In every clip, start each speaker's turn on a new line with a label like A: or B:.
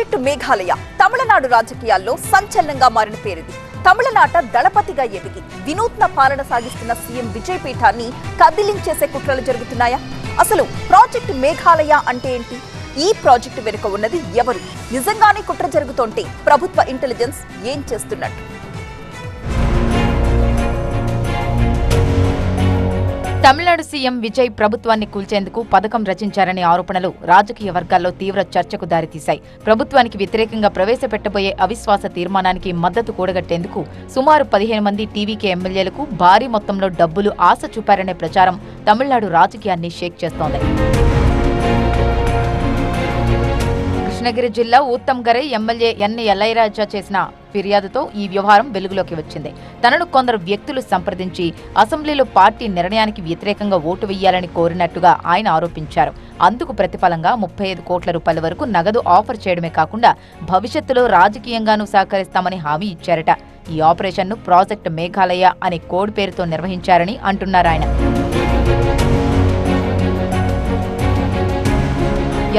A: Project Meghalaya Tamil Nadu రాజకీయాల్లో సంచలనంగా మారిన పేరిది. తమిళనాట దళపతిగా ఎదిగి వినూత్న పాలన సాగిస్తున్న సీఎం విజయ్ పీఠాన్ని కదిలించేసే కుట్రలు జరుగుతున్నాయా? అసలు ప్రాజెక్టు మేఘాలయ అంటే ఏంటి? ఈ ప్రాజెక్టు వెనుక ఉన్నది ఎవరు? నిజంగానే కుట్ర జరుగుతుంటే ప్రభుత్వ ఇంటెలిజెన్స్ ఏం చేస్తున్నట్టు?
B: తమిళనాడు సీఎం విజయ్ ప్రభుత్వాన్ని కూల్చేందుకు పథకం రచించారనే ఆరోపణలు రాజకీయ వర్గాల్లో తీవ్ర చర్చకు దారితీశాయి. ప్రభుత్వానికి వ్యతిరేకంగా ప్రవేశపెట్టబోయే అవిశ్వాస తీర్మానానికి మద్దతు కూడగట్టేందుకు సుమారు 15 మంది టీవీకే ఎమ్మెల్యేలకు భారీ మొత్తంలో డబ్బులు ఆశ చూపారనే ప్రచారం తమిళనాడు రాజకీయాన్ని షేక్ చేస్తోంది. కృష్ణగిరి జిల్లా ఊత్తంగరై ఎమ్మెల్యే ఎన్ ఎల్లయ్యరాజా చేసిన ఫిర్యాదుతో ఈ వ్యవహారం వెలుగులోకి వచ్చింది. తనను కొందరు వ్యక్తులు సంప్రదించి అసెంబ్లీలో పార్టీ నిర్ణయానికి వ్యతిరేకంగా ఓటు వేయాలని కోరినట్టుగా ఆయన ఆరోపించారు. అందుకు ప్రతిఫలంగా 35 కోట్ల రూపాయల వరకు నగదు ఆఫర్ చేయడమే కాకుండా భవిష్యత్తులో రాజకీయంగానూ సహకరిస్తామని హామీ ఇచ్చారట. ఈ ఆపరేషన్ను ప్రాజెక్ట్ మేఘాలయ అనే కోడ్ పేరుతో నిర్వహించారని అంటున్నారాయన.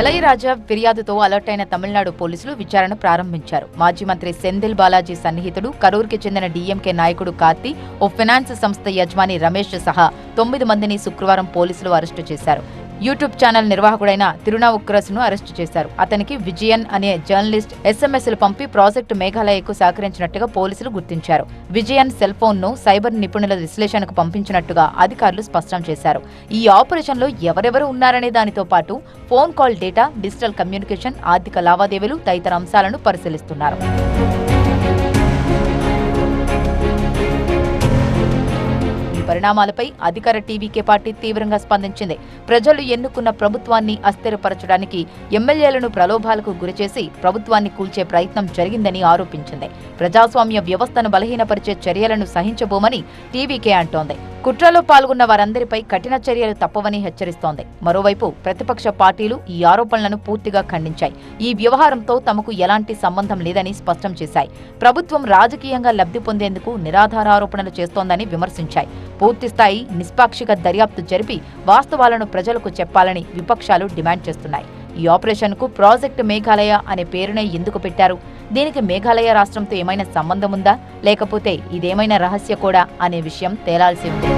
B: ఎలయరాజా ఫిర్యాదుతో అలర్ట్ అయిన తమిళనాడు పోలీసులు విచారణ ప్రారంభించారు. మాజీ మంత్రి సెంధిల్ బాలాజీ సన్నిహితుడు, కరూర్కి చెందిన డీఎంకే నాయకుడు కార్తీ, ఓ ఫైనాన్స్ సంస్థ యజమాని రమేష్ సహా 9 మందిని శుక్రవారం పోలీసులు అరెస్టు చేశారు. యూట్యూబ్ ఛానల్ నిర్వాహకుడైన తిరునావుక్రస్ను అరెస్టు చేశారు. అతనికి విజయన్ అనే జర్నలిస్ట్ ఎస్ఎంఎస్లు పంపి ప్రాజెక్టు మేఘాలయకు సహకరించినట్టుగా పోలీసులు గుర్తించారు. విజయన్ సెల్ ఫోన్ను సైబర్ నిపుణుల విశ్లేషణకు పంపించినట్టుగా అధికారులు స్పష్టం చేశారు. ఈ ఆపరేషన్లో ఎవరెవరు ఉన్నారనే దానితో పాటు phone call data, digital communication, ఆర్థిక లావాదేవీలు తదితర అంశాలను పరిశీలిస్తున్నారు. పరిణామాలపై అధికార టీవీకే పార్టీ తీవ్రంగా స్పందించింది. ప్రజలు ఎన్నుకున్న ప్రభుత్వాన్ని అస్థిరపరచడానికి ఎమ్మెల్యేలను ప్రలోభాలకు గురిచేసి ప్రభుత్వాన్ని కూల్చే ప్రయత్నం జరిగిందని ఆరోపించింది. ప్రజాస్వామ్య వ్యవస్థను బలహీనపరిచే చర్యలను సహించబోమని టీవీకే అంటోంది. కుట్రలో పాల్గొన్న వారందరిపై కఠిన చర్యలు తప్పవని హెచ్చరిస్తోంది. మరోవైపు ప్రతిపక్ష పార్టీలు ఈ ఆరోపణలను పూర్తిగా ఖండించాయి. ఈ వ్యవహారంతో తమకు ఎలాంటి సంబంధం లేదని స్పష్టం చేశాయి. ప్రభుత్వం రాజకీయంగా లబ్ధి పొందేందుకు నిరాధార ఆరోపణలు చేస్తోందని విమర్శించాయి. పూర్తిస్థాయి నిష్పాక్షిక దర్యాప్తు జరిపి వాస్తవాలను ప్రజలకు చెప్పాలని విపక్షాలు డిమాండ్ చేస్తున్నాయి. ఈ ఆపరేషన్కు ప్రాజెక్టు మేఘాలయ అనే పేరునే ఎందుకు పెట్టారు? దీనికి మేఘాలయ రాష్ట్రంతో ఏమైనా సంబంధం ఉందా, లేకపోతే ఇదేమైనా రహస్య కూడా అనే విషయం తేలాల్సి ఉంది.